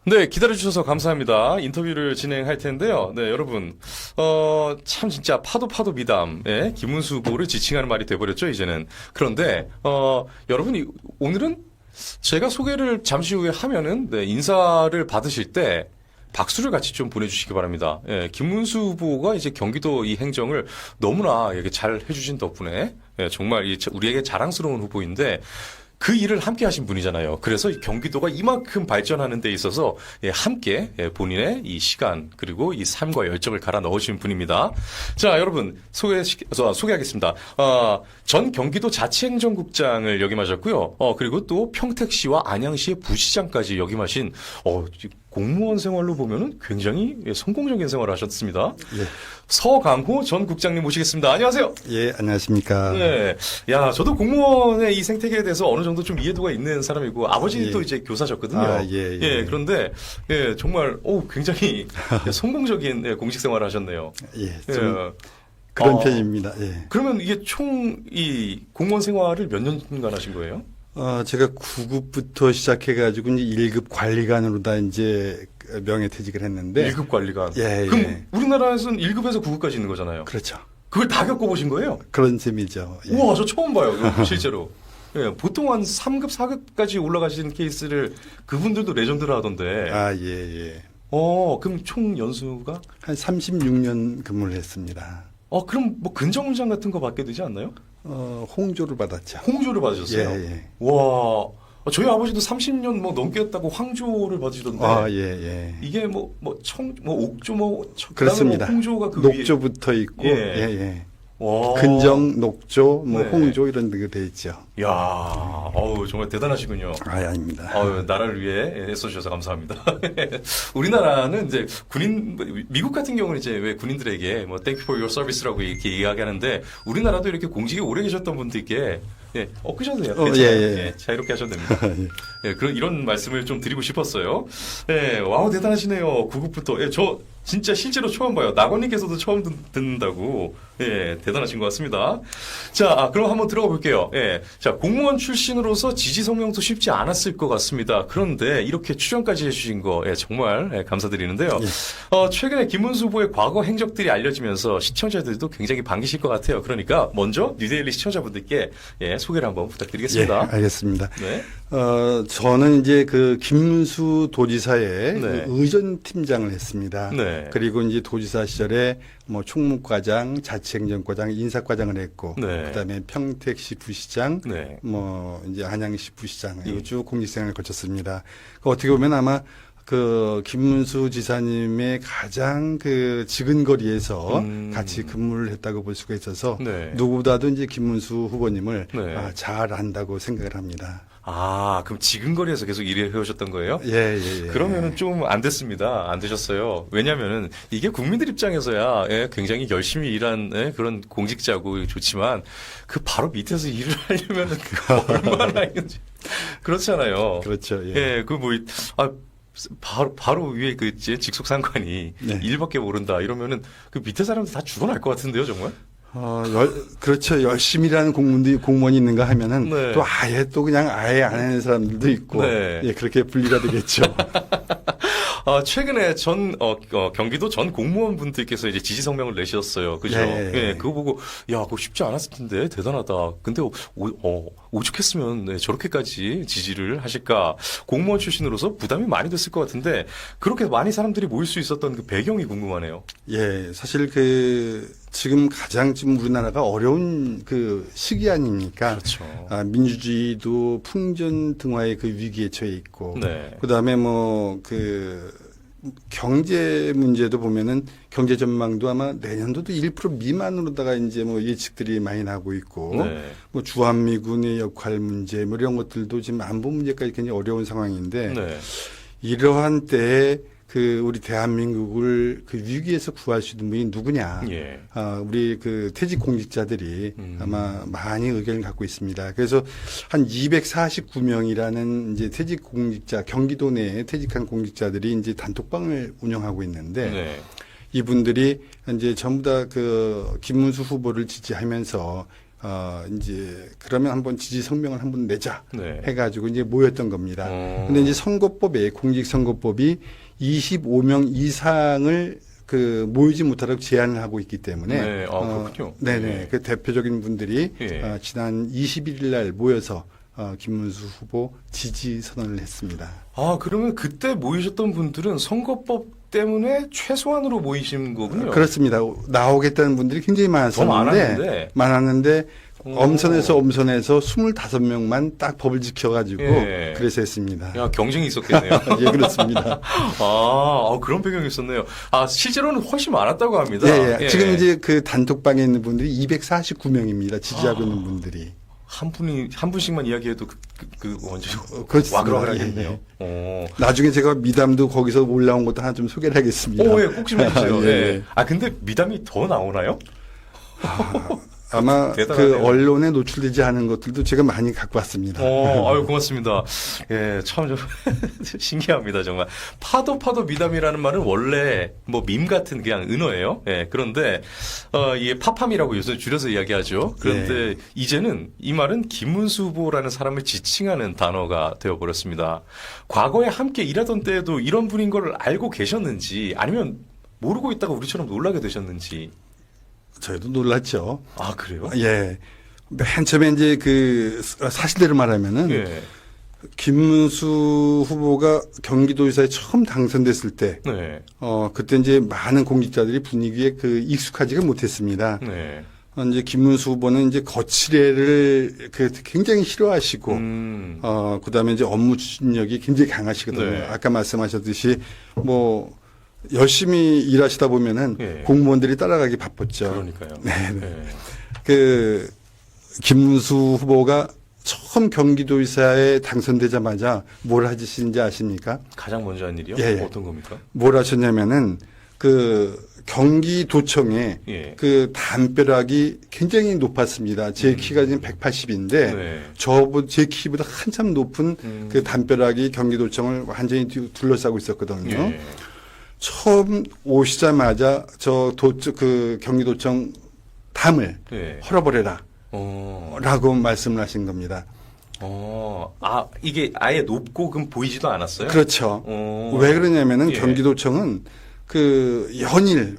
네, 기다려주셔서 감사합니다. 인터뷰를 진행할 텐데요. 네, 여러분, 참 진짜 파도 미담, 예, 김문수 후보를 지칭하는 말이 돼버렸죠, 이제는. 그런데, 여러분이, 오늘은 제가 소개를 잠시 후에 하면은, 네, 인사를 받으실 때, 박수를 같이 좀 보내주시기 바랍니다. 예, 김문수 후보가 이제 경기도 이 행정을 너무나 이렇게 잘 해주신 덕분에, 예, 정말 우리에게 자랑스러운 후보인데, 그 일을 함께 하신 분이잖아요. 그래서 경기도가 이만큼 발전하는 데 있어서 함께 본인의 이 시간 그리고 이 삶과 열정을 갈아 넣으신 분입니다. 자, 여러분 소개하겠습니다. 전 경기도 자치행정국장을 역임하셨고요. 그리고 또 평택시와 안양시의 부시장까지 역임하신 공무원 생활로 보면은 굉장히 성공적인 생활을 하셨습니다. 예. 서강호 전 국장님 모시겠습니다. 안녕하세요. 예, 안녕하십니까. 네. 야, 저도 공무원의 이 생태계에 대해서 어느 정도 좀 이해도가 있는 사람이고, 아버지도 예. 이제 교사셨거든요. 예. 그런데, 예, 정말, 굉장히 성공적인 공직 생활을 하셨네요. 예, 좀 그런 편입니다. 예. 그러면 이게 총 이 공무원 생활을 몇 년간 하신 거예요? 제가 9급부터 시작해가지고 이제 1급 관리관으로 다 이제 명예퇴직을 했는데. 1급 관리관. 예, 그럼 예. 우리나라에서는 1급에서 9급까지 있는 거잖아요. 그렇죠. 그걸 다 겪어보신 거예요? 그런 셈이죠. 예. 우와, 저 처음 봐요, 실제로. 예, 보통 한 3급, 4급까지 올라가시는 케이스를 그분들도 레전드라 하던데. 예. 그럼 총 연수가? 한 36년 근무를 했습니다. 그럼 뭐 근정훈장 같은 거 받게 되지 않나요? 홍조를 받았죠. 홍조를 받으셨어요? 예. 와, 저희 아버지도 30년 뭐 넘게 했다고 황조를 받으시던데. 예. 이게 옥조 그렇습니다. 홍조가 그 녹조부터 있고, 예. 예. 와. 근정, 녹조, 네. 홍조 이런 게 돼 있죠. 야, 정말 대단하시군요. 아닙니다. 나라를 위해 애써주셔서 감사합니다. 우리나라는 이제 미국 같은 경우는 이제 왜 군인들에게 뭐 thank you for your service라고 이렇게 이야기하는데 우리나라도 이렇게 공직에 오래 계셨던 분들께 끄셔도 돼요. 괜찮아요. 자유롭게 하셔도 됩니다. 이런 말씀을 좀 드리고 싶었어요. 와우, 대단하시네요. 9급부터. 저 진짜 실제로 처음 봐요. 낙원님께서도 처음 듣는다고. 대단하신 것 같습니다. 자, 그럼 한번 들어가 볼게요. 자, 공무원 출신으로서 지지 성명도 쉽지 않았을 것 같습니다. 그런데 이렇게 출연까지 해주신 거 정말 감사드리는데요. 최근에 김문수 후보의 과거 행적들이 알려지면서 시청자들도 굉장히 반기실 것 같아요. 그러니까 먼저 뉴데일리 시청자분들께 소개를 한번 부탁드리겠습니다. 예, 알겠습니다. 네. 저는 이제 그 김문수 도지사의 네. 그 의전팀장을 했습니다. 네. 그리고 이제 도지사 시절에 뭐 총무과장, 자치행정과장, 인사과장을 했고, 네. 그다음에 평택시 부시장, 네. 뭐 이제 안양시 부시장 이거 쭉 공직생활을 거쳤습니다. 어떻게 보면 아마 그 김문수 지사님의 가장 그 지근거리에서 같이 근무를 했다고 볼 수가 있어서 네. 누구보다도 이제 김문수 후보님을 네. 잘 안다고 생각을 합니다. 그럼 지근거리에서 계속 일을 해오셨던 거예요? 예. 그러면은 좀 안 됐습니다. 안 되셨어요. 왜냐면은 이게 국민들 입장에서야 굉장히 열심히 일한 그런 공직자고 좋지만 그 바로 밑에서 일을 하려면은 얼마나 있는지 그렇잖아요. 그렇죠. 바로 위에 그 직속 상관이 네. 일밖에 모른다 이러면은 그 밑에 사람들 다 죽어날 것 같은데요, 정말? 그렇죠. 열심히 일하는 공무원이 있는가 하면은 네. 또 아예 안 하는 사람들도 있고, 네. 그렇게 분리가 되겠죠. 최근에 경기도 전 공무원 분들께서 이제 지지 성명을 내셨어요. 그죠? 예. 그거 보고, 그거 쉽지 않았을 텐데, 대단하다. 근데, 오죽했으면 저렇게까지 지지를 하실까. 공무원 출신으로서 부담이 많이 됐을 것 같은데, 그렇게 많이 사람들이 모일 수 있었던 그 배경이 궁금하네요. 사실 지금 가장 우리나라가 어려운 그 시기 아닙니까? 그렇죠. 민주주의도 풍전등화의 그 위기에 처해 있고, 네. 그다음에 경제 문제도 보면은 경제 전망도 아마 내년도도 1% 미만으로다가 이제 예측들이 많이 나고 있고, 네. 주한미군의 역할 문제 이런 것들도 지금 안보 문제까지 굉장히 어려운 상황인데, 네. 이러한 때에 우리 대한민국을 그 위기에서 구할 수 있는 분이 누구냐. 우리 퇴직 공직자들이 아마 많이 의견을 갖고 있습니다. 그래서 한 249명이라는 이제 퇴직 공직자, 경기도 내에 퇴직한 공직자들이 이제 단톡방을 운영하고 있는데, 네. 이분들이 이제 전부 다 김문수 후보를 지지하면서 이제 그러면 한번 지지 성명을 한번 내자 네. 해가지고 이제 모였던 겁니다. 근데 이제 선거법에 공직선거법이 25명 이상을 모이지 못하도록 제한을 하고 있기 때문에. 네. 그렇군요. 네네. 네. 그 대표적인 분들이 예. 지난 21일 날 모여서 김문수 후보 지지 선언을 했습니다. 그러면 그때 모이셨던 분들은 선거법 때문에 최소한으로 모이신 거군요. 그렇습니다. 나오겠다는 분들이 굉장히 많았는데 엄선해서 25명만 딱 법을 지켜가지고 예. 그래서 했습니다. 야, 경쟁이 있었겠네요. 예, 그렇습니다. 그런 배경이 있었네요. 실제로는 훨씬 많았다고 합니다. 예, 예. 예. 지금 이제 그 단톡방에 있는 분들이 249명입니다. 지지하고 있는 분들이. 한 분씩만 이야기해도 완전 그렇습니다. 와글와글하겠네요. 예, 예. 나중에 제가 미담도 거기서 올라온 것도 하나 좀 소개를 하겠습니다. 예, 꼭 좀 해주세요. 예. 예. 근데 미담이 더 나오나요? 아마 대단하네요. 그 언론에 노출되지 않은 것들도 제가 많이 갖고 왔습니다. 아유, 고맙습니다. 예, 참 좀 신기합니다, 정말. 파도 미담이라는 말은 원래 밈 같은 그냥 은어예요. 예, 그런데, 이게 파팜이라고 요새 줄여서 이야기하죠. 그런데 이제는 이 말은 김문수 후보라는 사람을 지칭하는 단어가 되어버렸습니다. 과거에 함께 일하던 때에도 이런 분인 걸 알고 계셨는지 아니면 모르고 있다가 우리처럼 놀라게 되셨는지. 저희도 놀랐죠. 그래요? 예. 맨 처음에 이제 사실대로 말하면은 예. 김문수 후보가 경기도지사에 처음 당선됐을 때, 네. 그때 이제 많은 공직자들이 분위기에 익숙하지가 못했습니다. 네. 이제 김문수 후보는 이제 거칠애를 굉장히 싫어하시고, 그다음에 이제 업무 추진력이 굉장히 강하시거든요. 네. 아까 말씀하셨듯이 열심히 일하시다 보면은 예. 공무원들이 따라가기 바빴죠. 그러니까요. 네. 김문수 후보가 처음 경기도지사에 당선되자마자 뭘 하시는지 아십니까? 가장 먼저 한 일이요? 예. 어떤 겁니까? 뭘 하셨냐면은 경기도청에 예. 담벼락이 굉장히 높았습니다. 제 키가 지금 180인데 네. 제 키보다 한참 높은 담벼락이 경기도청을 완전히 둘러싸고 있었거든요. 예. 처음 오시자마자 경기도청 담을 예. 헐어버려라. 라고 말씀을 하신 겁니다. 이게 아예 높고 그럼 보이지도 않았어요? 그렇죠. 왜 그러냐면은 예. 경기도청은 연일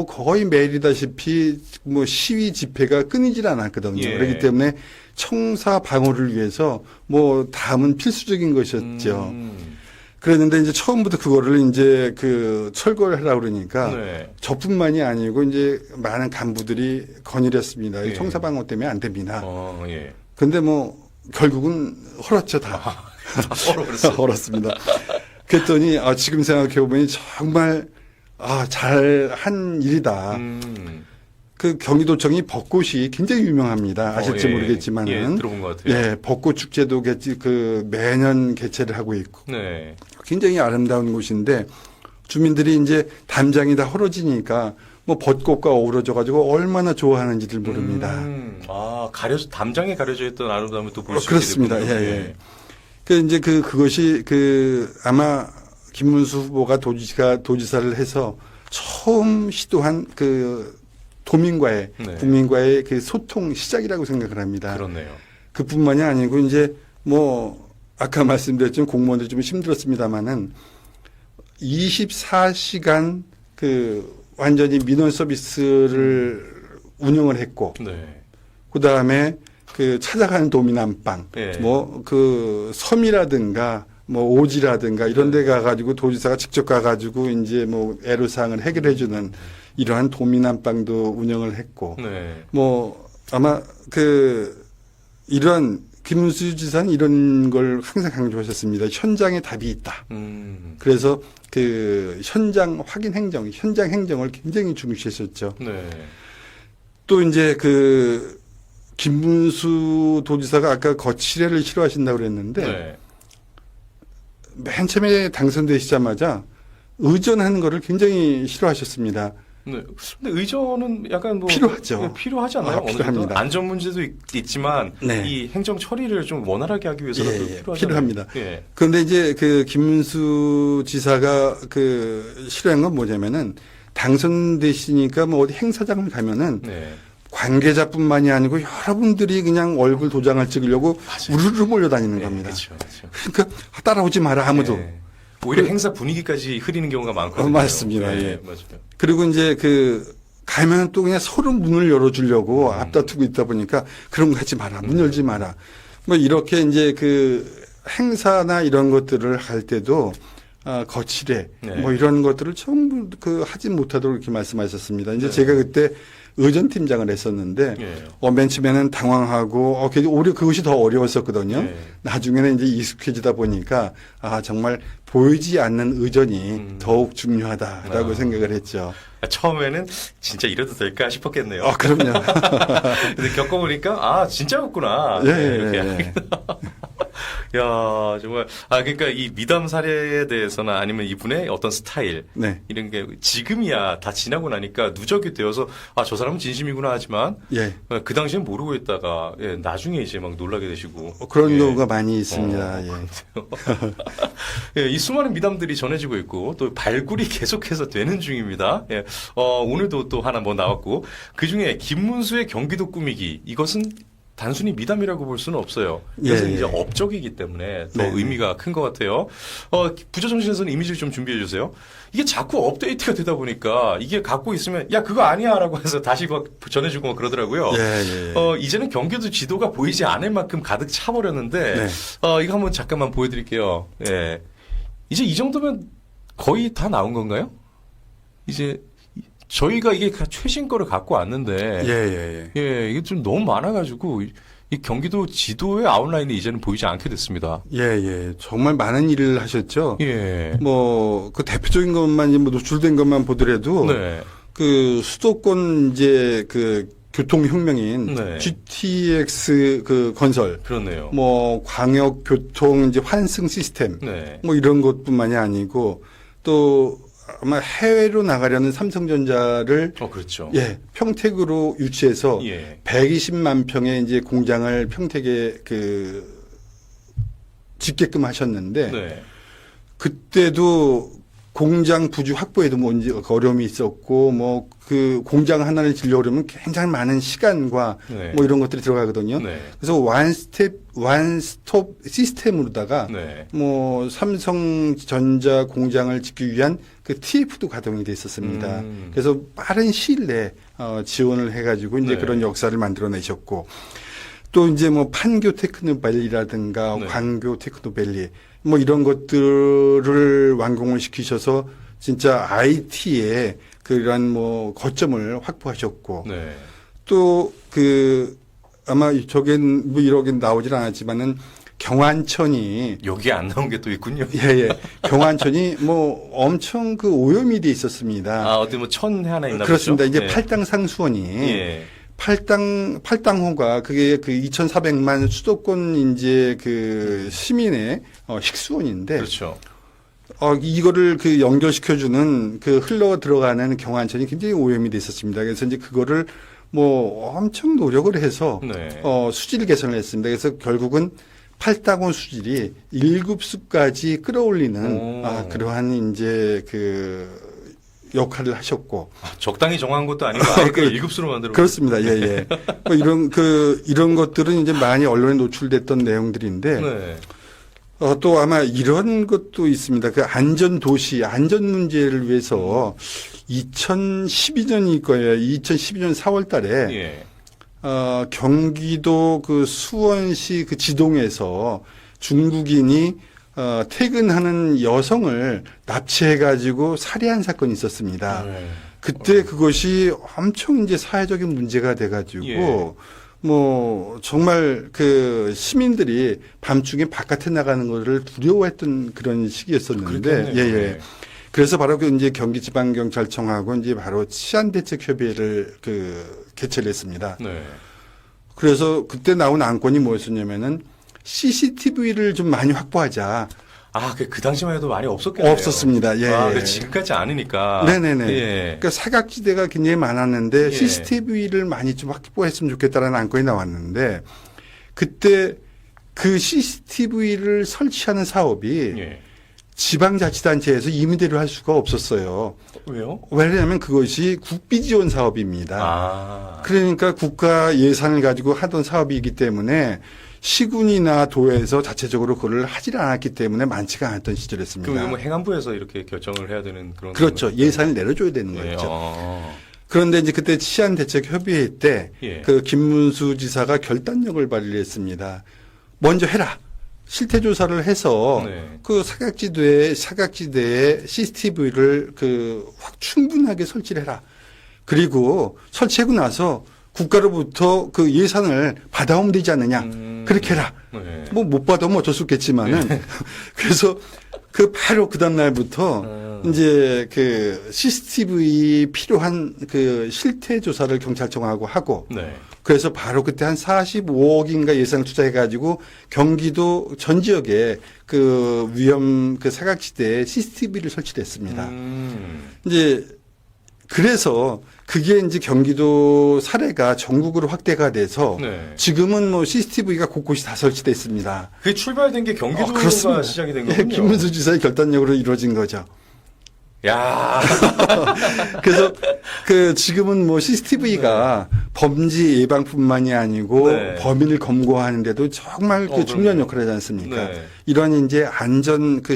거의 매일이다시피 시위 집회가 끊이질 않았거든요. 예. 그렇기 때문에 청사 방어를 위해서 담은 필수적인 것이었죠. 그랬는데 이제 처음부터 그거를 이제 철거를 하려고 그러니까 네. 저뿐만이 아니고 이제 많은 간부들이 건의했습니다. 예. 청사 방어 때문에 안 됩니다. 예. 근데 결국은 헐었죠, 다. 헐어버렸어요. 헐었습니다. 그랬더니 지금 생각해 보면 정말 잘한 일이다. 경기도청이 벚꽃이 굉장히 유명합니다. 아실지 예. 모르겠지만은. 예, 들어본 것 같아요. 예, 벚꽃 축제도 매년 개최를 하고 있고. 네. 굉장히 아름다운 곳인데 주민들이 이제 담장이 다 헐어지니까 벚꽃과 어우러져 가지고 얼마나 좋아하는지를 모릅니다. 담장에 가려져 있던 아름다움을 또 볼 수 있게 그렇습니다. 되군요. 예. 이제 그것이 아마 김문수 후보가 도지사를 해서 처음 시도한 도민과의 네. 국민과의 소통 시작이라고 생각을 합니다. 그렇네요. 그뿐만이 아니고 이제 아까 말씀드렸지만 공무원들이 좀 힘들었습니다만은 24시간 완전히 민원 서비스를 운영을 했고, 네. 그 다음에 찾아가는 도민 안방, 예. 섬이라든가 오지라든가 이런 데 가가지고 도지사가 직접 가가지고 이제 애로사항을 해결해주는 이러한 도민 안방도 운영을 했고, 네. 아마 이런 김문수 지사는 이런 걸 항상 강조하셨습니다. 현장에 답이 있다. 그래서 현장 확인 행정, 현장 행정을 굉장히 중시했었죠. 네. 또 이제 김문수 도지사가 아까 거칠애를 싫어하신다고 그랬는데 네. 맨 처음에 당선되시자마자 의전하는 거를 굉장히 싫어하셨습니다. 네. 근데 의전은 약간 필요하죠. 필요하지 않나요? 필요합니다. 안전 문제도 있지만 네. 이 행정 처리를 좀 원활하게 하기 위해서라도 필요합니다. 예. 그런데 이제 김문수 지사가 싫어한 건 뭐냐면은 당선되시니까 어디 행사장을 가면은 네. 관계자뿐만이 아니고 여러분들이 그냥 얼굴 도장을 찍으려고 우르르 몰려다니는 겁니다. 그렇죠, 그렇죠. 그러니까 따라오지 마라 아무도. 네. 오히려 행사 분위기까지 흐리는 경우가 많거든요. 맞습니다. 네, 예. 맞아요. 그리고 이제 가면 또 그냥 서로 문을 열어주려고 앞다투고 있다 보니까 그런 거 하지 마라. 문 열지 마라. 뭐 이렇게 이제 행사나 이런 것들을 할 때도 거칠해. 네. 뭐 이런 것들을 전부 하지 못하도록 이렇게 말씀하셨습니다. 이제 네. 제가 그때 의전팀장을 했었는데 네. 맨 처음에는 당황하고 오히려 그것이 더 어려웠었거든요. 네. 나중에는 이제 익숙해지다 보니까 정말 보이지 않는 의전이 더욱 중요하다라고 생각을 했죠. 처음에는 진짜 이래도 될까 싶었겠네요. 그럼요. 근데 겪어보니까 진짜였구나. 예, 네, 이렇게. 예. 야, 정말 그러니까 이 미담 사례에 대해서나 아니면 이분의 어떤 스타일 네. 이런 게 지금이야 다 지나고 나니까 누적이 되어서 저 사람은 진심이구나 하지만 예. 그 당시엔 모르고 있다가 나중에 이제 막 놀라게 되시고 그런 예. 경우가 많이 있습니다. 예, 이 수많은 미담들이 전해지고 있고 또 발굴이 계속해서 되는 중입니다. 예. 오늘도 또 하나 나왔고 그중에 김문수의 경기도 꾸미기 이것은 단순히 미담이라고 볼 수는 없어요. 이것은 예. 이제 업적이기 때문에 더 네. 의미가 큰 것 같아요. 부조정신에서는 이미지를 좀 준비해 주세요. 이게 자꾸 업데이트가 되다 보니까 이게 갖고 있으면 야 그거 아니야라고 해서 다시 전해주고 그러더라고요. 이제는 경기도 지도가 보이지 않을 만큼 가득 차버렸는데 네. 이거 한번 잠깐만 보여드릴게요. 예. 이제 이 정도면 거의 다 나온 건가요? 이제 저희가 이게 최신 거를 갖고 왔는데 이게 좀 너무 많아가지고 이 경기도 지도의 아웃라인이 이제는 보이지 않게 됐습니다. 정말 많은 일을 하셨죠. 예. 대표적인 것만 노출된 것만 보더라도 네. 수도권 이제 교통혁명인 네. GTX 건설, 그렇네요. 광역 교통 이제 환승 시스템, 네. 이런 것뿐만이 아니고 또 아마 해외로 나가려는 삼성전자를 그렇죠. 평택으로 유치해서 120만 평의 이제 공장을 평택에 짓게끔 하셨는데 네. 그때도 공장 부지 확보에도 어려움이 있었고 공장 하나를 지려고 그러면 굉장히 많은 시간과 네. 이런 것들이 들어가거든요. 네. 그래서 원스톱 시스템으로다가 네. 삼성전자 공장을 짓기 위한 TF도 가동이 돼 있었습니다. 그래서 빠른 시일 내에 지원을 해가지고 이제 네. 그런 역사를 만들어내셨고 또 이제 판교 테크노밸리라든가 네. 광교 테크노밸리 이런 것들을 완공을 시키셔서 진짜 IT에 그런 거점을 확보하셨고 네. 또 아마 저긴 이러긴 나오질 않았지만은 경안천이 여기 안 나온 게 또 있군요. 경안천이 엄청 오염이 돼 있었습니다. 어디 천 하나 있나 그렇습니다. 보죠? 이제 팔당 상수원이 팔당호가 그게 2,400만 수도권 이제 시민의 식수원인데 그렇죠. 이거를 연결시켜주는 흘러 들어가는 경안천이 굉장히 오염이 돼 있었습니다. 그래서 이제 그거를 엄청 노력을 해서 네. 수질 개선을 했습니다. 그래서 결국은 팔당호 수질이 1급수까지 끌어올리는 그러한 이제 역할을 하셨고 적당히 정한 것도 아니고 아예 1급수로 만들어 그렇습니다. 이런 것들은 이제 많이 언론에 노출됐던 내용들인데 네. 또 아마 이런 것도 있습니다. 안전 문제를 위해서 2012년일 거예요. 2012년 4월 달에 경기도 수원시 지동에서 중국인이 퇴근하는 여성을 납치해가지고 살해한 사건이 있었습니다. 그때 그것이 엄청 이제 사회적인 문제가 돼가지고 정말 시민들이 밤중에 바깥에 나가는 것을 두려워했던 그런 시기였었는데, 그래서 바로 이제 경기지방경찰청하고 이제 바로 치안대책협의회를 개최를 했습니다. 네. 그래서 그때 나온 안건이 뭐였었냐면은 CCTV를 좀 많이 확보하자. 그 당시만 해도 많이 없었겠네요. 없었습니다. 지금까지 않으니까. 네네네. 그러니까 사각지대가 굉장히 많았는데 CCTV를 많이 좀 확보했으면 좋겠다라는 안건이 나왔는데 그때 CCTV를 설치하는 사업이 지방자치단체에서 임대를 할 수가 없었어요. 왜요? 왜냐하면 그것이 국비지원 사업입니다. 아. 그러니까 국가 예산을 가지고 하던 사업이기 때문에 시군이나 도에서 자체적으로 그걸 하질 않았기 때문에 많지가 않았던 시절이었습니다. 그럼 뭐 행안부에서 이렇게 결정을 해야 되는 그런. 그렇죠. 예산을 내려줘야 되는 예. 거죠. 그런데 이제 그때 치안대책협의회 때 예. 그 김문수 지사가 결단력을 발휘했습니다. 먼저 해라. 실태조사를 해서 네. 그 사각지대에 CCTV를 확 충분하게 설치를 해라. 그리고 설치하고 나서 국가로부터 그 예산을 받아오면 되지 않느냐. 그렇게 해라. 네. 뭐 못 받아오면 어쩔 수 없겠지만은 그래서 바로 그 다음날부터 이제 CCTV 필요한 실태 조사를 경찰청하고 하고 네. 그래서 바로 그때 한 45억인가 예산을 투자해가지고 경기도 전 지역에 위험 사각지대에 CCTV를 설치를 했습니다. 이제 그래서 그게 이제 경기도 사례가 전국으로 확대가 돼서 네. 지금은 뭐 CCTV가 곳곳이 다 설치돼 있습니다. 그게 출발된 게 경기도가 그렇습니다. 시작이 된 예, 거군요. 김문수 지사의 결단력으로 이루어진 거죠. 야. 그래서 지금은 뭐 CCTV가 범죄 예방뿐만이 아니고 네. 범인을 검거하는데도 정말 중요한 그럼요. 역할을 하지 않습니까? 네. 이런 이제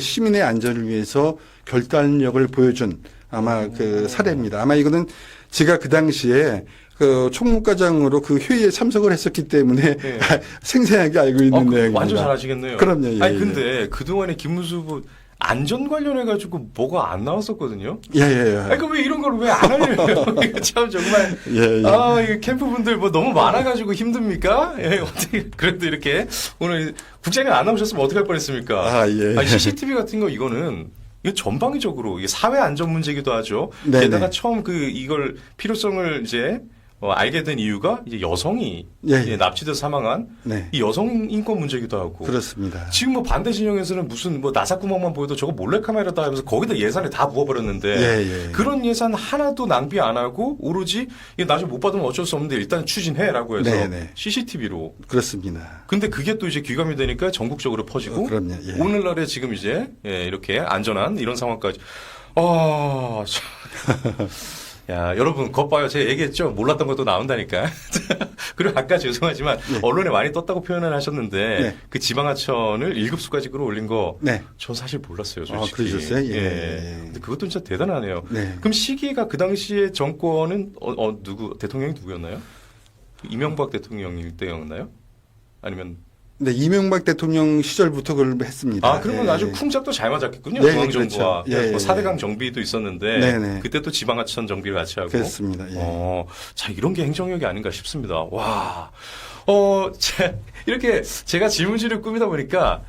시민의 안전을 위해서 결단력을 보여준 아마 사례입니다. 아마 이거는 제가 그 당시에 총무과장으로 회의에 참석을 했었기 때문에 네. 생생하게 알고 있는 내용입니다. 완전 잘하시겠네요. 그럼요. 예, 아니 근데 그동안에 김문수 후보 안전 관련해 가지고 뭐가 안 나왔었거든요. 예. 아니 그 왜 이런 걸 왜 안 하려고? 이거 참 정말 예. 이거 캠프 분들 뭐 너무 많아 가지고 힘듭니까? 예, 어떻게 그래도 이렇게 오늘 국장님 안 나오셨으면 어떻게 할 뻔했습니까? 예. 아니, CCTV 같은 거 이거는 이게 전방위적으로 이게 사회 안전 문제기도 하죠. 네네. 게다가 처음 이걸 필요성을 이제 알게 된 이유가 이제 여성이 예. 납치돼서 사망한 네. 이 여성 인권 문제기도 하고. 그렇습니다. 지금 뭐 반대 진영에서는 무슨 나사구멍만 보여도 저거 몰래카메라다 하면서 거기다 예산을 다 부어버렸는데 예. 그런 예산 하나도 낭비 안 하고 오로지 이게 나중에 못 받으면 어쩔 수 없는데 일단 추진해라고 해서 네네. CCTV로. 그렇습니다. 근데 그게 또 이제 귀감이 되니까 전국적으로 퍼지고 그럼요. 예. 오늘날에 지금 이제 이렇게 안전한 이런 상황까지. 참. 야, 여러분, 거 봐요. 제가 얘기했죠? 몰랐던 것도 나온다니까. 그리고 아까 죄송하지만, 네. 언론에 많이 떴다고 표현을 하셨는데, 네. 그 지방하천을 1급수까지 끌어올린 거, 네. 전 사실 몰랐어요, 솔직히. 그러셨어요? 예. 근데 그것도 진짜 대단하네요. 네. 그럼 시기가 그 당시에 정권은, 대통령이 누구였나요? 이명박 대통령일 때였나요? 아니면, 네, 이명박 대통령 시절부터 그걸 했습니다. 그러면 아주 쿵짝도 잘 맞았겠군요. 네, 중앙정부와. 그렇죠. 예, 4대강 정비도 있었는데, 네네. 그때 또 지방하천 정비를 같이 하고. 그렇습니다. 예. 자, 이런 게 행정력이 아닌가 싶습니다. 와. 이렇게 제가 질문지를 꾸미다 보니까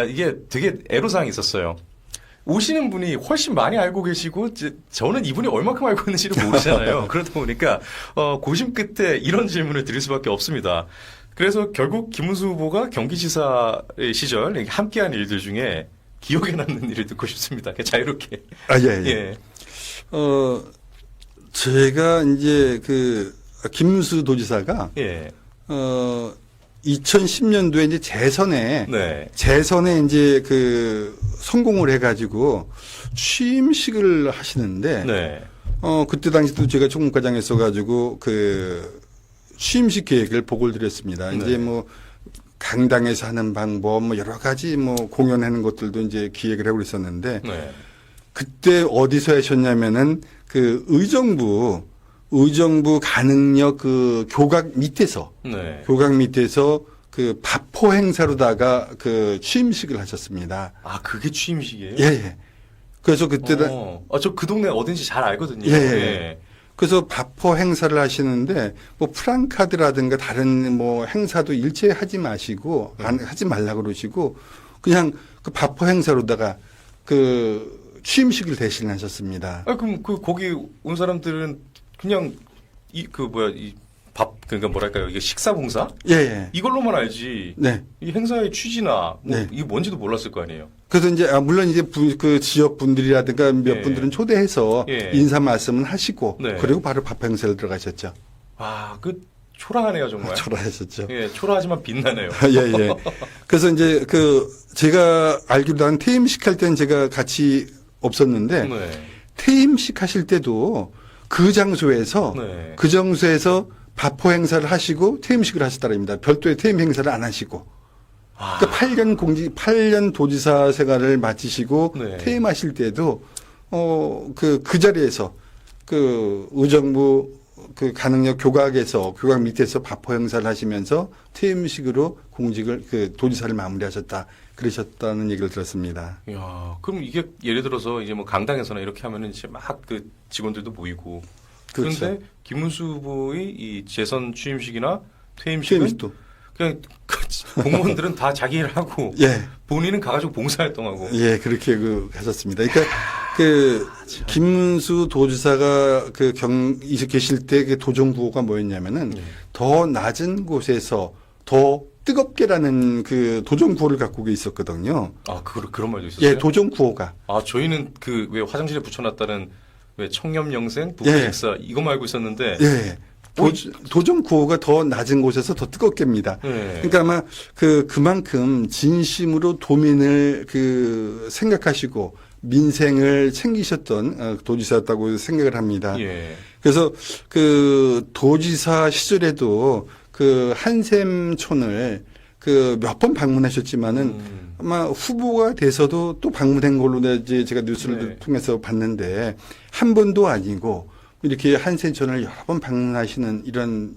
이게 되게 애로사항이 있었어요. 오시는 분이 훨씬 많이 알고 계시고, 저는 이분이 얼마큼 알고 있는지를 모르잖아요. 그러다 보니까, 고심 끝에 이런 질문을 드릴 수밖에 없습니다. 그래서 결국 김문수 후보가 경기지사의 시절 함께한 일들 중에 기억에 남는 일을 듣고 싶습니다. 자유롭게. 예. 예. 제가 이제 김문수 도지사가 예. 2010년도에 이제 재선에 이제 성공을 해가지고 취임식을 하시는데 네. 그때 당시도 제가 총무과장에 있어가지고 취임식 계획을 보고를 드렸습니다. 네. 이제 뭐 강당에서 하는 방법, 뭐 여러 가지 뭐 공연하는 것들도 이제 기획을 하고 있었는데 네. 그때 어디서 하셨냐면은 의정부 가능역 교각 밑에서 네. 바포 행사로다가 취임식을 하셨습니다. 그게 취임식이에요? 예. 그래서 그때 저 그 동네 어딘지 잘 알거든요. 예. 그래서 바포 행사를 하시는데 뭐 프랑카드라든가 다른 뭐 행사도 일체 하지 마시고 하지 말라 그러시고 그냥 바포 행사로다가 취임식을 대신하셨습니다. 그럼 거기 온 사람들은 그냥 그러니까 뭐랄까요? 이게 식사봉사? 예. 이걸로만 알지. 네. 이 행사의 취지나 네. 이게 뭔지도 몰랐을 거 아니에요. 그래서 이제 물론 이제 지역 분들이라든가 몇 예. 분들은 초대해서 예. 인사 말씀을 하시고 네. 그리고 바로 밥 행사를 들어가셨죠. 초라하네요, 정말. 초라하셨죠. 예, 초라하지만 빛나네요. 예, 예. 그래서 이제 제가 알기로 한 퇴임식 할 때는 제가 같이 없었는데 네. 퇴임식 하실 때도 그 장소에서 네. 그 장소에서 바포 행사를 하시고 퇴임식을 하시더랍니다. 별도의 퇴임 행사를 안 하시고. 그러니까 8년 도지사 생활을 마치시고 네. 퇴임하실 때도 그 자리에서 그 의정부 그 가능역 교각 밑에서 바포 행사를 하시면서 퇴임식으로 공직을 그 도지사를 마무리하셨다. 그러셨다는 얘기를 들었습니다. 야, 그럼 이게 예를 들어서 이제 뭐 강당에서나 이렇게 하면은 이제 막 그 직원들도 모이고 그런데 그렇죠. 김문수 후보의 이 재선 취임식이나 퇴임식은 퇴임식도 그냥 공무원들은 다 자기 일을 하고 예. 본인은 가가지고 봉사활동하고 예, 그렇게 하셨습니다. 그러니까 김문수 도지사가 계실 때 그 도정 구호가 뭐였냐면은 더 낮은 곳에서 더 뜨겁게라는 그 도정 구호를 갖고 있었거든요. 아, 그런 말도 있었어요? 예, 도정 구호가. 아, 저희는 그 왜 화장실에 붙여놨다는 왜 청렴영생 부부직사 이거만 알고 있었는데 예. 도정 구호가 더 낮은 곳에서 더 뜨겁게입니다. 네. 그러니까 아마 그만큼 진심으로 도민을 생각하시고 민생을 챙기셨던 도지사였다고 생각을 합니다. 예. 그래서 도지사 시절에도 한샘촌을 몇 번 방문하셨지만은 아마 후보가 돼서도 또 방문한 걸로 이제 제가 뉴스를 통해서 봤는데 한 번도 아니고 이렇게 한샘촌을 여러 번 방문하시는 이런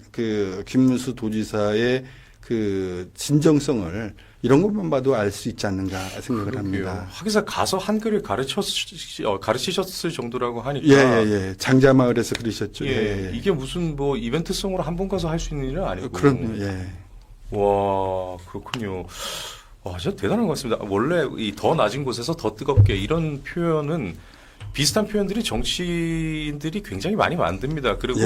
김문수 도지사의 진정성을 이런 것만 봐도 알 수 있지 않는가 생각을 합니다. 하기사 가서 한글을 가르치셨을 정도라고 하니까. 예. 장자마을에서 그러셨죠. 예. 이게 무슨 뭐 이벤트성으로 한 번 가서 할 수 있는 일은 아니고. 그럼요. 예. 와, 그렇군요. 와, 진짜 대단한 것 같습니다. 원래 이 더 낮은 곳에서 더 뜨겁게 이런 표현은 비슷한 표현들이 정치인들이 굉장히 많이 만듭니다. 그리고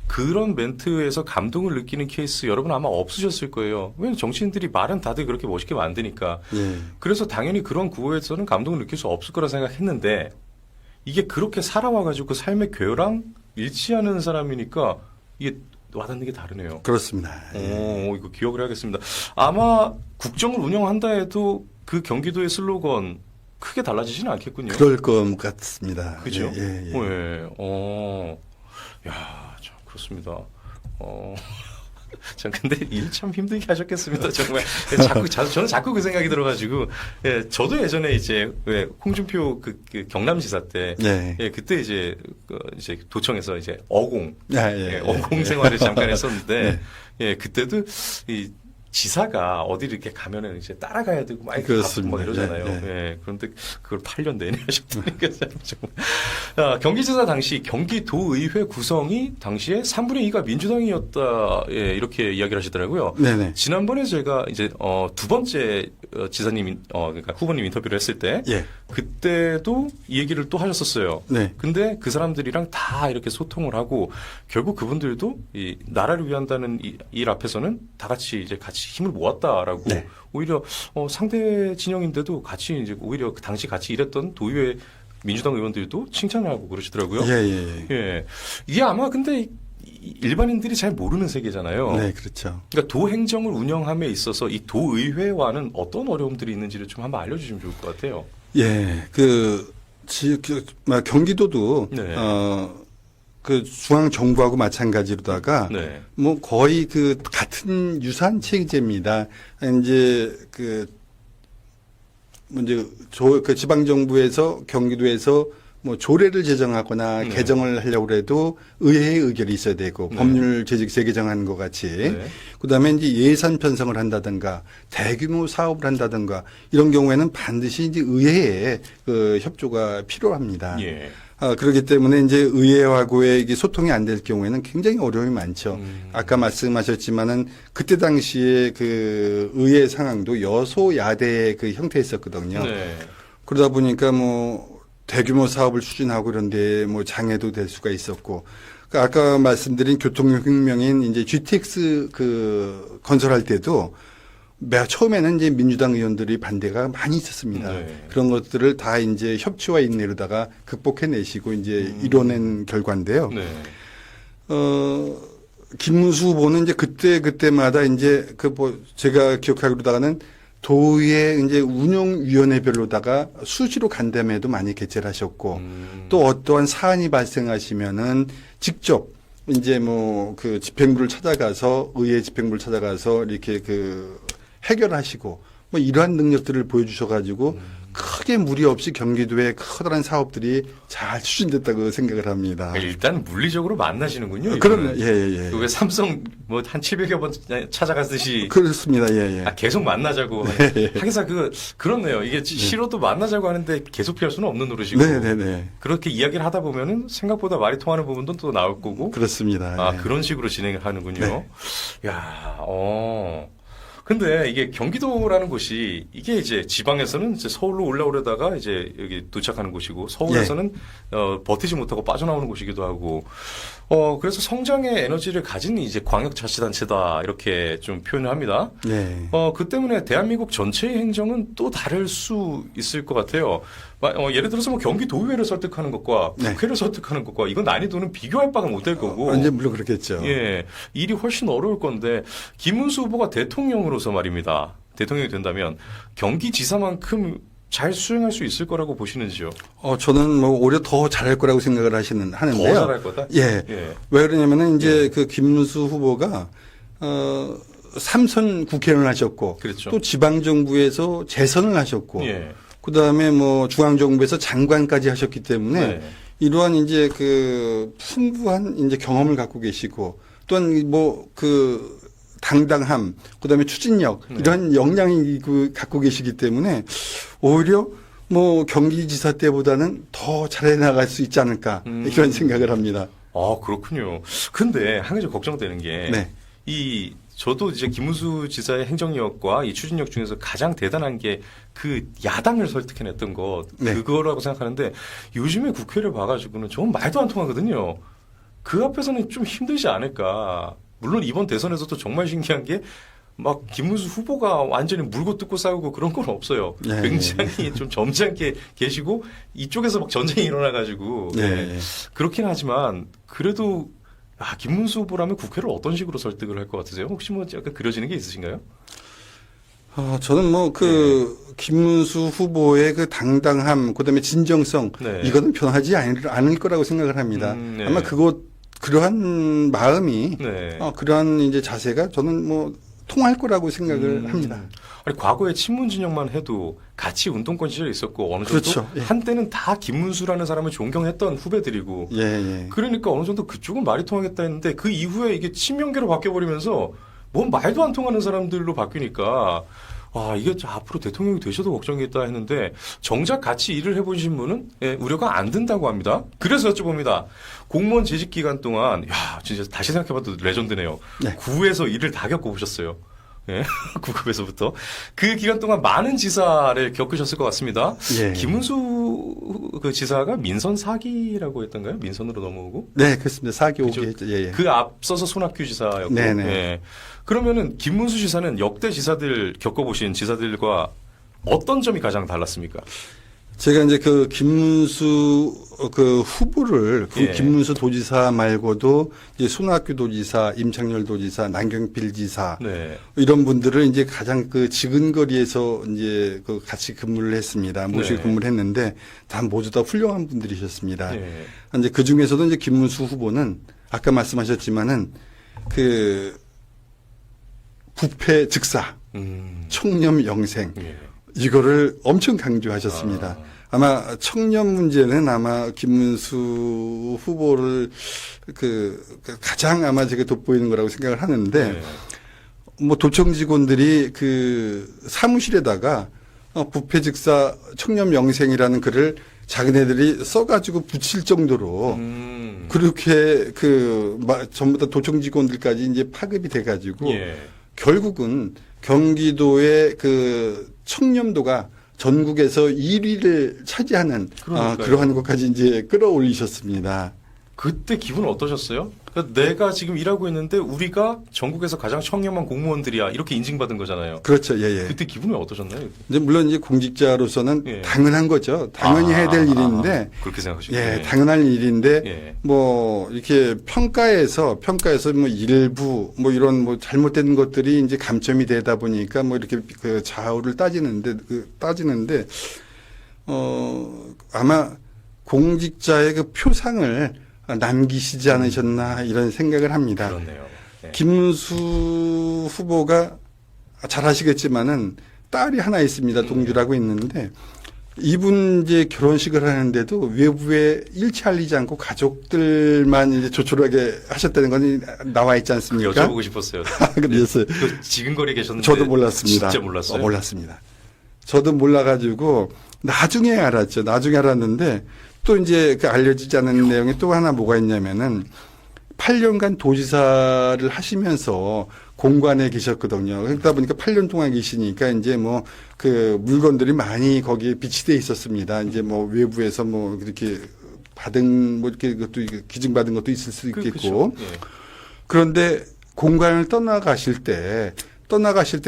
그런 멘트에서 감동을 느끼는 케이스 여러분 아마 없으셨을 거예요. 왜냐하면 정치인들이 말은 다들 그렇게 멋있게 만드니까. 그래서 당연히 그런 구호에서는 감동을 느낄 수 없을 거라 생각했는데 이게 그렇게 살아와가지고 그 삶의 궤랑 일치하는 사람이니까 이게 와닿는 게 다르네요. 그렇습니다. 이거 기억을 해야겠습니다. 아마 국정을 운영한다 해도 그 경기도의 슬로건 크게 달라지지는 않겠군요. 그럴 것 같습니다. 그죠? 예. 야, 참, 그렇습니다. 전 근데 일 참 힘들게 하셨겠습니다. 정말. 저는 자꾸 그 생각이 들어가지고, 예, 저도 예전에 이제, 홍준표 경남지사 때, 그때 이제 도청에서 이제 어공 생활을 잠깐 했었는데, 그때도 지사가 어디를 이렇게 가면은 이제 따라가야 되고 막 이러잖아요. 그런데 그걸 8년 내내 하셨다니까 정말. 경기지사 당시 경기도의회 구성이 당시에 3분의 2가 민주당이었다. 이렇게 이야기를 하시더라고요. 네네. 지난번에 제가 이제 두 번째 지사님 그러니까 후보님 인터뷰를 했을 때 그때도 이 얘기를 또 하셨었어요. 근데 그 사람들이랑 다 이렇게 소통을 하고 결국 그분들도 이 나라를 위한다는 일 앞에서는 다 같이 힘을 모았다라고 오히려 상대 진영인데도 같이 이제 오히려 그 당시 같이 일했던 도의회 민주당 의원들도 칭찬을 하고 그러시더라고요. 예. 이게 아마 근데 일반인들이 잘 모르는 세계잖아요. 네, 그렇죠. 그러니까 도 행정을 운영함에 있어서 이 도의회와는 어떤 어려움들이 있는지를 좀 한번 알려주시면 좋을 것 같아요. 예, 경기도도 중앙 정부하고 마찬가지로다가 뭐 거의 같은 유사한 체제입니다. 이제 지방 정부에서 경기도에서 뭐 조례를 제정하거나 개정을 하려고 해도 의회의 의결이 있어야 되고 법률 재개정하는 것 같이 그다음에 이제 예산 편성을 한다든가 대규모 사업을 한다든가 이런 경우에는 반드시 이제 의회의 협조가 필요합니다. 그렇기 때문에 이제 의회하고의 이게 소통이 안 될 경우에는 굉장히 어려움이 많죠. 아까 말씀하셨지만은 그때 당시에 의회 상황도 여소야대의 형태였었거든요. 그러다 보니까 뭐 대규모 사업을 추진하고 그런데 뭐 장애도 될 수가 있었고, 아까 말씀드린 교통혁명인 이제 GTX 건설할 때도 처음에는 이제 민주당 의원들이 반대가 많이 있었습니다. 그런 것들을 다 이제 협치와 인내로다가 극복해내시고 이제 이뤄낸 결과인데요. 김문수 후보는 이제 그때마다 이제 그 뭐 제가 기억하기로다가는 도의 이제 운영위원회별로다가 수시로 간담회도 많이 개최를 하셨고 또 어떠한 사안이 발생하시면은 직접 이제 뭐 그 집행부를 찾아가서 의회 집행부를 찾아가서 이렇게 그 해결하시고 뭐 이러한 능력들을 보여주셔가지고 크게 무리 없이 경기도에 커다란 사업들이 잘 추진됐다고 생각을 합니다. 일단 물리적으로 만나시는군요. 그럼요. 예. 왜 삼성 뭐 한 700여 번 찾아가듯이 그렇습니다. 예. 계속 만나자고. 하기사 그렇네요. 이게 싫어도 만나자고 하는데 계속 피할 수는 없는 노릇이고. 네. 그렇게 이야기를 하다 보면은 생각보다 말이 통하는 부분도 또 나올 거고. 그렇습니다. 그런 식으로 진행을 하는군요. 네. 야, 근데 이게 경기도라는 곳이 이게 이제 지방에서는 이제 서울로 올라오려다가 이제 여기 도착하는 곳이고 서울에서는 버티지 못하고 빠져나오는 곳이기도 하고 그래서 성장의 에너지를 가진 이제 광역자치단체다 이렇게 좀 표현을 합니다. 네. 그 때문에 대한민국 전체의 행정은 또 다를 수 있을 것 같아요. 예를 들어서 뭐 경기도의회를 설득하는 것과 국회를 설득하는 것과 이건 난이도는 비교할 바가 못 될 거고. 완전 물론 그렇겠죠. 예, 일이 훨씬 어려울 건데 김문수 후보가 대통령으로서 말입니다. 대통령이 된다면 경기지사만큼 잘 수행할 수 있을 거라고 보시는지요? 저는 뭐 오히려 더 잘할 거라고 생각을 하는데요. 더 잘할 거다? 예. 왜 그러냐면은 이제 그 김문수 후보가 3선 국회의원을 하셨고 그렇죠. 또 지방정부에서 재선을 하셨고 예. 그다음에 뭐 중앙정부에서 장관까지 하셨기 때문에 이러한 이제 그 풍부한 이제 경험을 갖고 계시고 또한 뭐 그 당당함, 그다음에 추진력 이런 역량이 갖고 계시기 때문에 오히려 뭐 경기지사 때보다는 더 잘해 나갈 수 있지 않을까 이런 생각을 합니다. 그렇군요. 근데 한 가지 걱정되는 게 저도 이제 김문수 지사의 행정력과 이 추진력 중에서 가장 대단한 게 그 야당을 설득해냈던 것 그거라고 생각하는데 요즘에 국회를 봐가지고는 좀 말도 안 통하거든요. 그 앞에서는 좀 힘들지 않을까. 물론 이번 대선에서도 정말 신기한 게 막 김문수 후보가 완전히 물고 뜯고 싸우고 그런 건 없어요. 굉장히 좀 점잖게 계시고 이쪽에서 막 전쟁이 일어나가지고 그렇긴 하지만 그래도 김문수 후보라면 국회를 어떤 식으로 설득을 할 것 같으세요? 혹시 뭐 약간 그려지는 게 있으신가요? 저는 뭐 김문수 후보의 그 당당함, 그다음에 진정성 이거는 변하지 않을 거라고 생각을 합니다. 아마 그러한 마음이 그러한 이제 자세가 저는 뭐 통할 거라고 생각을 합니다. 아니 과거에 친문 진영만 해도 같이 운동권 시절에 있었고 어느 정도 그렇죠. 한때는 다 김문수라는 사람을 존경했던 후배들이고 그러니까 어느 정도 그쪽은 말이 통하겠다 했는데 그 이후에 이게 친명계로 바뀌어버리면서 뭔 말도 안 통하는 사람들로 바뀌니까 이게 앞으로 대통령이 되셔도 걱정이겠다 했는데 정작 같이 일을 해보신 분은 우려가 안 든다고 합니다. 그래서 여쭤봅니다. 공무원 재직 기간 동안 진짜 다시 생각해봐도 레전드네요. 구에서 일을 다 겪어보셨어요. 9급에서부터 그 기간 동안 많은 지사를 겪으셨을 것 같습니다. 김문수 그 지사가 민선 4기라고 했던가요? 민선으로 넘어오고? 네, 그렇습니다. 4기 5기 했죠. 그 앞서서 손학규 지사였고. 그러면은 김문수 지사는 역대 지사들 겪어보신 지사들과 어떤 점이 가장 달랐습니까? 제가 이제 그 김문수 그 후보를 김문수 도지사 말고도 이제 손학규 도지사, 임창열 도지사, 남경필 지사 이런 분들을 이제 가장 그 지근거리에서 이제 그 같이 근무를 했습니다. 모시고 근무를 했는데 다 모두 다 훌륭한 분들이셨습니다. 이제 그 중에서도 이제 김문수 후보는 아까 말씀하셨지만은 그 부패 즉사, 청렴 영생 이거를 엄청 강조하셨습니다. 아마 청년 문제는 아마 김문수 후보를 가장 아마 제가 돋보이는 거라고 생각을 하는데 뭐 도청 직원들이 그 사무실에다가 부패 즉사 청렴 영생이라는 글을 자기네들이 써가지고 붙일 정도로 그렇게 전부 다 도청 직원들까지 이제 파급이 돼가지고 결국은 경기도의 그 청렴도가 전국에서 1위를 차지하는 그러한 것까지 이제 끌어올리셨습니다. 그때 기분 어떠셨어요? 그러니까 내가 지금 일하고 있는데 우리가 전국에서 가장 청렴한 공무원들이야 이렇게 인증받은 거잖아요. 그렇죠. 예, 예. 그때 기분이 어떠셨나요? 이제 물론 이제 공직자로서는 예. 당연한 거죠. 당연히 해야 될 일인데. 그렇게 생각하시죠. 예, 당연한 일인데. 예. 뭐 이렇게 평가에서 뭐 일부 뭐 이런 뭐 잘못된 것들이 이제 감점이 되다 보니까 뭐 이렇게 그 좌우를 따지는데 아마 공직자의 그 표상을 남기시지 않으셨나 이런 생각을 합니다. 그렇네요. 예. 김문수 후보가 잘 아시겠지만은 딸이 하나 있습니다. 동주라고 있는데 이분 이제 결혼식을 하는데도 외부에 일치알리지 않고 가족들만 이제 조촐하게 하셨다는 건 나와 있지 않습니까? 여쭤보고 싶었어요. 그랬어요. 그 지근거리에 계셨는데 저도 몰랐습니다. 진짜 몰랐어요. 몰랐습니다. 저도 몰라가지고 나중에 알았죠. 나중에 알았는데 또 이제 그 알려지지 않은 내용이 또 하나 뭐가 있냐면은 8년간 도지사를 하시면서 공관에 계셨거든요. 그러다 보니까 8년 동안 계시니까 이제 뭐 그 물건들이 많이 거기에 비치돼 있었습니다. 이제 뭐 외부에서 뭐 이렇게 받은 뭐 이렇게 그것도 기증받은 것도 있을 수 있겠고. 예. 그런데 공관을 떠나가실 때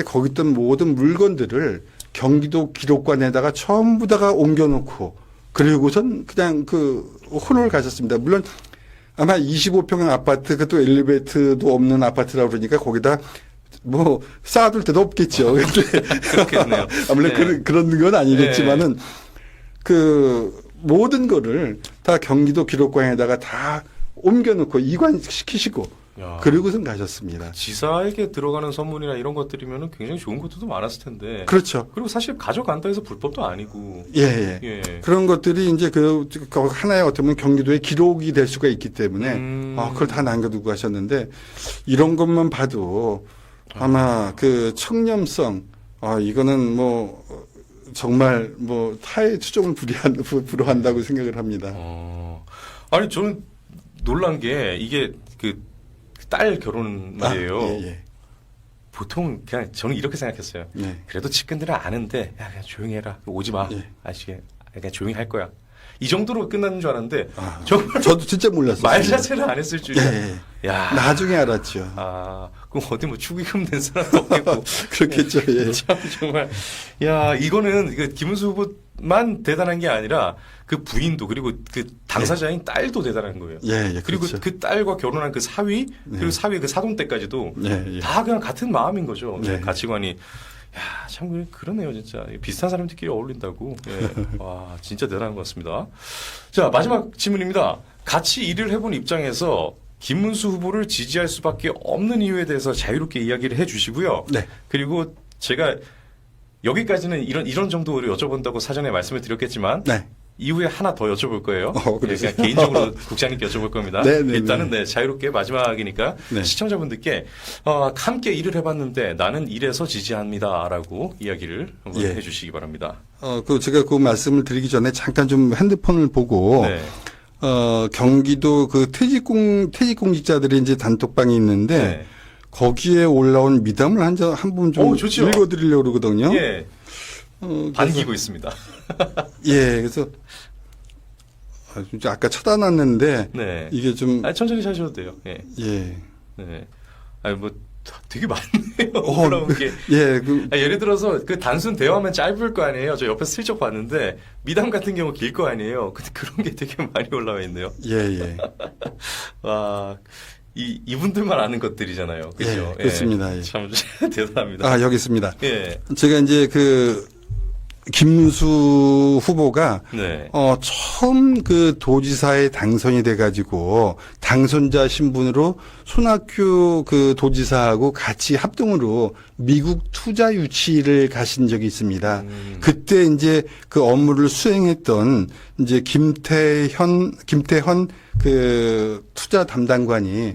거기 있던 모든 물건들을 경기도 기록관에다가 전부 다가 옮겨놓고 그리고선 그냥 그 혼을 가셨습니다. 물론 아마 25평형 아파트, 그것도 엘리베이터도 없는 아파트라고 그러니까 거기다 뭐 쌓아둘 데도 없겠죠. 그렇겠네요. 아무래도 네. 그런 건 아니겠지만은 그 모든 거를 다 경기도 기록관에다가 다 옮겨놓고 이관시키시고 야. 그리고선 가셨습니다. 지사에게 들어가는 선물이나 이런 것들이면 굉장히 좋은 것들도 많았을 텐데. 그렇죠. 그리고 사실 가져간다 해서 불법도 아니고. 예. 예. 그런 것들이 이제 그 하나의 어떻게 보면 경기도의 기록이 될 수가 있기 때문에 그걸 다 남겨두고 가셨는데 이런 것만 봐도 아마 그 청렴성 이거는 뭐 정말 뭐 타의 추종을 불허한다고 생각을 합니다. 아니 저는 놀란 게 이게 그 딸 결혼 말이에요. 예. 보통 그냥 저는 이렇게 생각했어요. 예. 그래도 측근들은 아는데 야 그냥 조용히 해라. 오지 마. 예. 아시게 그냥 조용히 할 거야. 이 정도로 끝나는 줄 알았는데 정말 저도 진짜 몰랐어요. 말 자체를 안 했을 줄이야. 예. 야. 나중에 알았죠. 그럼 어디 뭐 축의금 낸 사람도 없겠고. 그렇겠죠. 예. 참 정말 야 이거는 김문수 후보만 대단한 게 아니라 그 부인도 그리고 그 당사자인 딸도 대단한 거예요. 예, 그리고 그렇죠. 그 딸과 결혼한 그 사위 그리고 사위의 그 사돈 때까지도 다 그냥 같은 마음인 거죠. 가치관이. 야, 참 그러네요, 진짜. 비슷한 사람들끼리 어울린다고. 예. 와, 진짜 대단한 것 같습니다. 자, 마지막 질문입니다. 같이 일을 해본 입장에서 김문수 후보를 지지할 수밖에 없는 이유에 대해서 자유롭게 이야기를 해주시고요. 네. 그리고 제가 여기까지는 이런 정도로 여쭤본다고 사전에 말씀을 드렸겠지만 네. 이후에 하나 더 여쭤볼 거예요. 그러세요? 그냥 개인적으로 국장님께 여쭤볼 겁니다. 네네네. 일단은 자유롭게 마지막이니까 네. 시청자분들께 함께 일을 해봤는데 나는 이래서 지지합니다라고 이야기를 한번 해주시기 바랍니다. 제가 그 말씀을 드리기 전에 잠깐 좀 핸드폰을 보고 네. 경기도 그 퇴직공직자들이 이제 단톡방이 있는데 네. 거기에 올라온 미담을 한 번 좀 읽어드리려고 그러거든요. 예. 반기고 있습니다. 예, 그래서 아까 쳐다놨는데 네. 이게 좀 천천히 하셔도 돼요. 예. 예. 네. 뭐 되게 많네요. 올라온 게. 예. 예를 들어서 그 단순 대화만 짧을 거 아니에요. 저 옆에 슬쩍 봤는데 미담 같은 경우 길 거 아니에요. 근데 그런 게 되게 많이 올라와 있네요. 예. 와. 이분들만 아는 것들이잖아요. 그죠? 예, 그렇습니다. 예. 참 대단합니다. 여기 있습니다. 예. 제가 이제 김문수 후보가 처음 그 도지사에 당선이 돼가지고 당선자 신분으로 손학규 그 도지사하고 같이 합동으로 미국 투자 유치를 가신 적이 있습니다. 그때 이제 그 업무를 수행했던 이제 김태현 그 투자 담당관이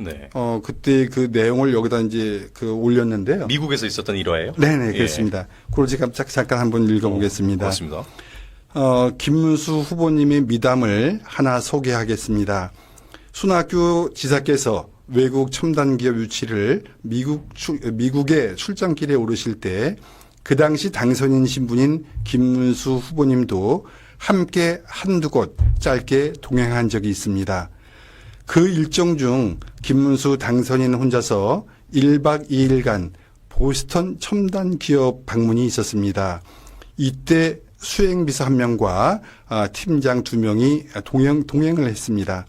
그때 그 내용을 여기다 이제 올렸는데요. 미국에서 있었던 일화예요? 네네, 그렇습니다. 그걸 제가 잠깐 한번 읽어보겠습니다. 고맙습니다. 김문수 후보님의 미담을 하나 소개하겠습니다. 손학규 지사께서 외국 첨단 기업 유치를 미국의 출장길에 오르실 때 그 당시 당선인 신분인 김문수 후보님도 함께 한두 곳 짧게 동행한 적이 있습니다. 그 일정 중 김문수 당선인 혼자서 1박 2일간 보스턴 첨단 기업 방문이 있었습니다. 이때 수행비서 1명과 팀장 2명이 동행을 했습니다.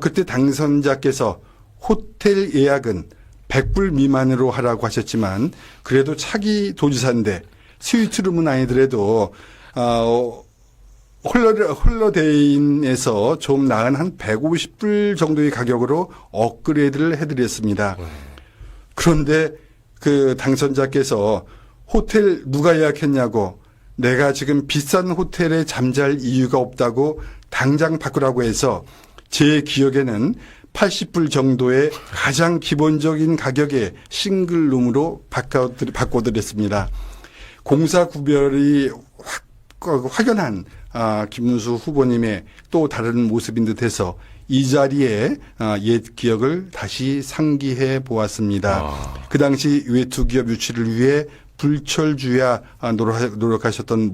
그때 당선자께서 호텔 예약은 100불 미만으로 하라고 하셨지만 그래도 차기 도지사인데 스위트룸은 아니더라도 홀러데이인에서 좀 나은 한 150불 정도의 가격으로 업그레이드를 해드렸습니다. 그런데 그 당선자께서 호텔 누가 예약했냐고 내가 지금 비싼 호텔에 잠잘 이유가 없다고 당장 바꾸라고 해서 제 기억에는 80불 정도의 가장 기본적인 가격의 싱글룸으로 바꿔드렸습니다. 공사 구별이 확연한 김문수 후보님의 또 다른 모습인 듯해서 이 자리에 옛 기억을 다시 상기해 보았습니다. 그 당시 외투 기업 유치를 위해 불철주야 노력하셨던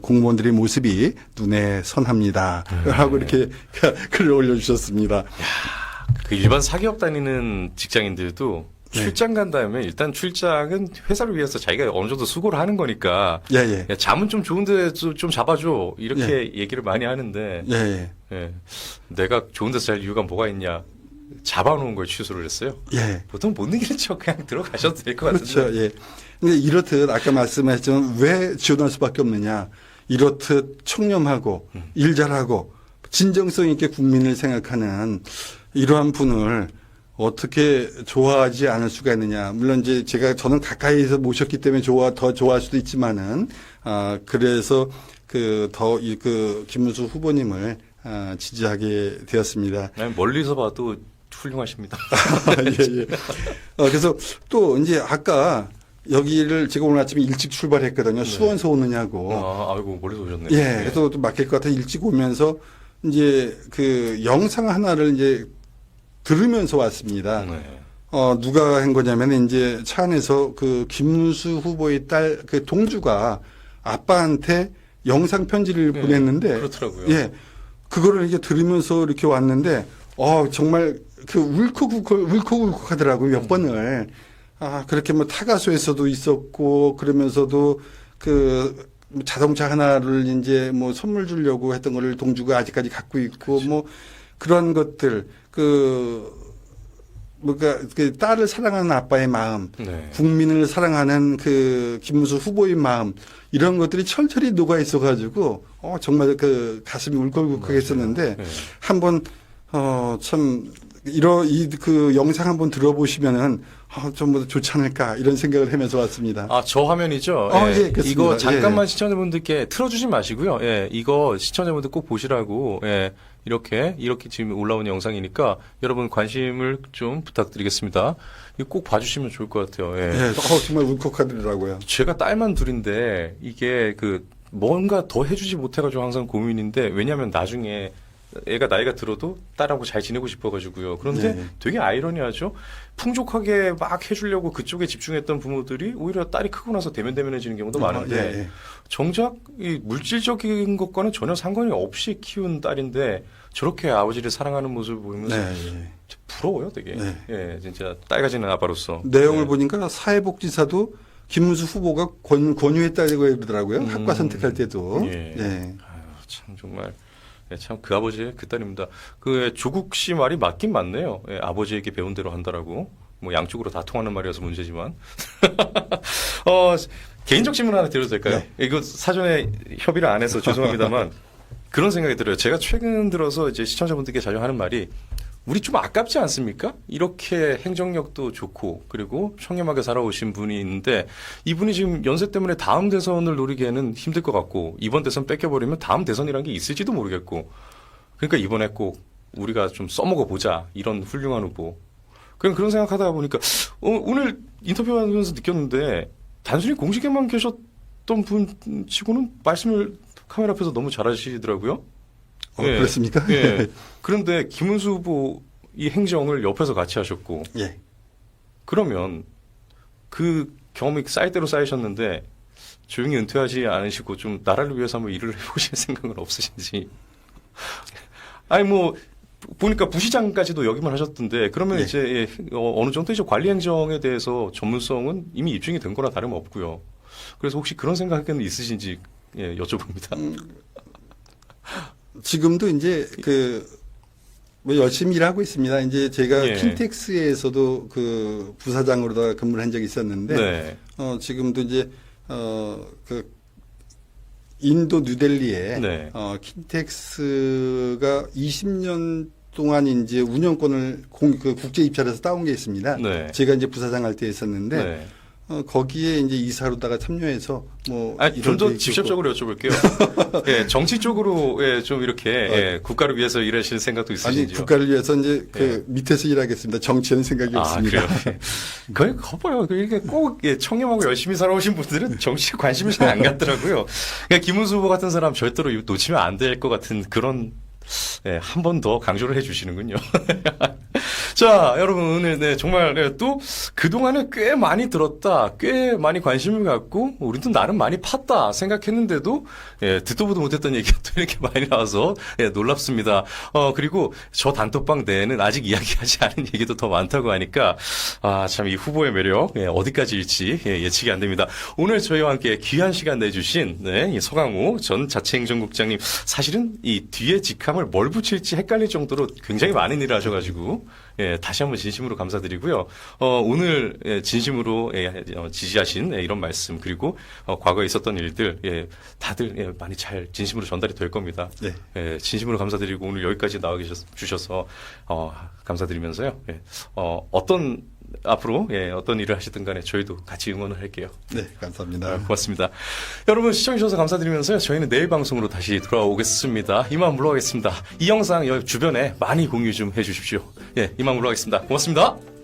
공무원들의 모습이 눈에 선합니다. 하고 이렇게 글을 올려주셨습니다. 그 일반 사기업 다니는 직장인들도 출장 간다면 일단 출장은 회사를 위해서 자기가 어느 정도 수고를 하는 거니까 야, 잠은 좀 좋은데 좀 잡아줘 이렇게 얘기를 많이 하는데 내가 좋은 데서 잘 이유가 뭐가 있냐 잡아놓은 걸 취소를 했어요. 보통 못 이기는 척 그냥 들어가셔도 될 것 같은데. 그렇죠. 근데 이렇듯 아까 말씀하셨지만 왜 지원할 수밖에 없느냐. 이렇듯 청렴하고 일 잘하고 진정성 있게 국민을 생각하는 이러한 분을 어떻게 좋아하지 않을 수가 있느냐. 물론 이제 저는 가까이서 모셨기 때문에 더 좋아할 수도 있지만은, 그래서 김문수 후보님을, 지지하게 되었습니다. 멀리서 봐도 훌륭하십니다. 예. 그래서 또 이제 아까 여기를 제가 오늘 아침에 일찍 출발했거든요. 수원서 오느냐고. 아이고, 멀리서 오셨네요. 그래서 또 막힐 것 같아 일찍 오면서 이제 그 영상 하나를 이제 들으면서 왔습니다. 누가 한 거냐면 이제 차 안에서 그 김문수 후보의 딸 그 동주가 아빠한테 영상 편지를 보냈는데 그렇더라고요. 그거를 이제 들으면서 이렇게 왔는데 정말 그 울컥울컥 하더라고요. 몇 번을. 그렇게 뭐 타가소에서도 있었고 그러면서도 그 자동차 하나를 이제 뭐 선물 주려고 했던 거를 동주가 아직까지 갖고 있고 뭐 그런 것들 그러니까 그 딸을 사랑하는 아빠의 마음, 국민을 사랑하는 그 김문수 후보의 마음 이런 것들이 철철이 녹아 있어가지고 정말 그 가슴이 울컥울컥했었는데 한번 참 그 영상 한번 들어보시면은 좀 좋지 않을까 이런 생각을 하면서 왔습니다. 저 화면이죠. 그렇습니다. 이거 잠깐만 시청자분들께 틀어주지 마시고요. 이거 시청자분들 꼭 보시라고. 이렇게 지금 올라온 영상이니까 여러분 관심을 좀 부탁드리겠습니다. 이거 꼭 봐주시면 좋을 것 같아요. 정말 울컥하더라고요. 제가 딸만 둘인데 이게 뭔가 더 해주지 못해가지고 항상 고민인데 왜냐하면 나중에 애가 나이가 들어도 딸하고 잘 지내고 싶어가지고요. 그런데 되게 아이러니하죠. 풍족하게 막 해주려고 그쪽에 집중했던 부모들이 오히려 딸이 크고 나서 대면대면해지는 경우도 많은데 정작 이 물질적인 것과는 전혀 상관이 없이 키운 딸인데 저렇게 아버지를 사랑하는 모습을 보면서 부러워요, 되게. 진짜 딸 가지는 아빠로서. 내용을 보니까 사회복지사도 김문수 후보가 권유했다고 그러더라고요. 학과 선택할 때도. 참 정말. 참 그 아버지의 그 딸입니다. 그 조국 씨 말이 맞긴 맞네요. 아버지에게 배운 대로 한다라고. 뭐 양쪽으로 다 통하는 말이어서 문제지만. 개인적 질문 하나 드려도 될까요? 이거 사전에 협의를 안 해서 죄송합니다만 그런 생각이 들어요. 제가 최근 들어서 이제 시청자분들께 자주 하는 말이 우리 좀 아깝지 않습니까? 이렇게 행정력도 좋고 그리고 청렴하게 살아오신 분이 있는데 이분이 지금 연세 때문에 다음 대선을 노리기에는 힘들 것 같고 이번 대선 뺏겨버리면 다음 대선이란 게 있을지도 모르겠고 그러니까 이번에 꼭 우리가 좀 써먹어보자 이런 훌륭한 후보. 그런 생각하다 보니까 오늘 인터뷰하면서 느꼈는데 단순히 공직에만 계셨던 분 치고는 말씀을 카메라 앞에서 너무 잘하시더라고요. 그렇습니까? 그런데 김문수 후보 이 행정을 옆에서 같이 하셨고, 그러면 그 경험이 쌓일 대로 쌓이셨는데 조용히 은퇴하지 않으시고 좀 나라를 위해서 한번 일을 해보실 생각은 없으신지? 아니 보니까 부시장까지도 여기만 하셨던데 그러면 네. 이제 어느 정도 이제 관리 행정에 대해서 전문성은 이미 입증이 된 거나 다름없고요. 그래서 혹시 그런 생각은 있으신지 여쭤봅니다. 지금도 이제 뭐 열심히 일하고 있습니다. 이제 제가 예. 킨텍스에서도 그 부사장으로다가 근무를 한 적이 있었는데, 네. 지금도 이제, 인도 뉴델리에, 네. 킨텍스가 20년 동안 이제 운영권을 국제 입찰해서 따온 게 있습니다. 네. 제가 이제 부사장 할 때 있었는데, 네. 거기에 이제 이사로다가 참여해서 뭐. 좀 더 직접적으로 여쭤볼게요. 예, 정치 쪽으로 좀 이렇게 국가를 위해서 일하실 생각도 아니, 있으신지요? 국가를 위해서 이제 밑에서 일하겠습니다. 정치하는 생각이 없습니다. 그래요? 그걸 거봐요. 이렇게 꼭 청렴하고 열심히 살아오신 분들은 정치에 관심이 잘 안 갔더라고요. 그러니까 김문수 후보 같은 사람 절대로 놓치면 안 될 것 같은 그런 한 번 더 강조를 해 주시는군요. 자, 여러분, 오늘, 정말, 또, 그동안에 꽤 많이 들었다, 꽤 많이 관심을 갖고, 우리도 나름 많이 팠다 생각했는데도, 듣도 보도 못했던 얘기가 또 이렇게 많이 나와서, 놀랍습니다. 그리고 저 단톡방 내에는 아직 이야기하지 않은 얘기도 더 많다고 하니까, 참, 이 후보의 매력, 어디까지일지, 예측이 안 됩니다. 오늘 저희와 함께 귀한 시간 내주신, 이 서강호 전 자치행정국장님, 사실은 이 뒤에 직함을 뭘 붙일지 헷갈릴 정도로 굉장히 많은 일을 하셔가지고, 다시 한번 진심으로 감사드리고요. 오늘 진심으로 지지하신 이런 말씀 그리고 과거에 있었던 일들 다들 많이 잘 진심으로 전달이 될 겁니다. 네. 진심으로 감사드리고 오늘 여기까지 나와 주셔서 감사드리면서요. 앞으로 어떤 일을 하시든 간에 저희도 같이 응원을 할게요. 네, 감사합니다. 고맙습니다. 여러분 시청해 주셔서 감사드리면서요. 저희는 내일 방송으로 다시 돌아오겠습니다. 이만 물러가겠습니다. 이 영상 주변에 많이 공유 좀 해주십시오. 이만 물러가겠습니다. 고맙습니다.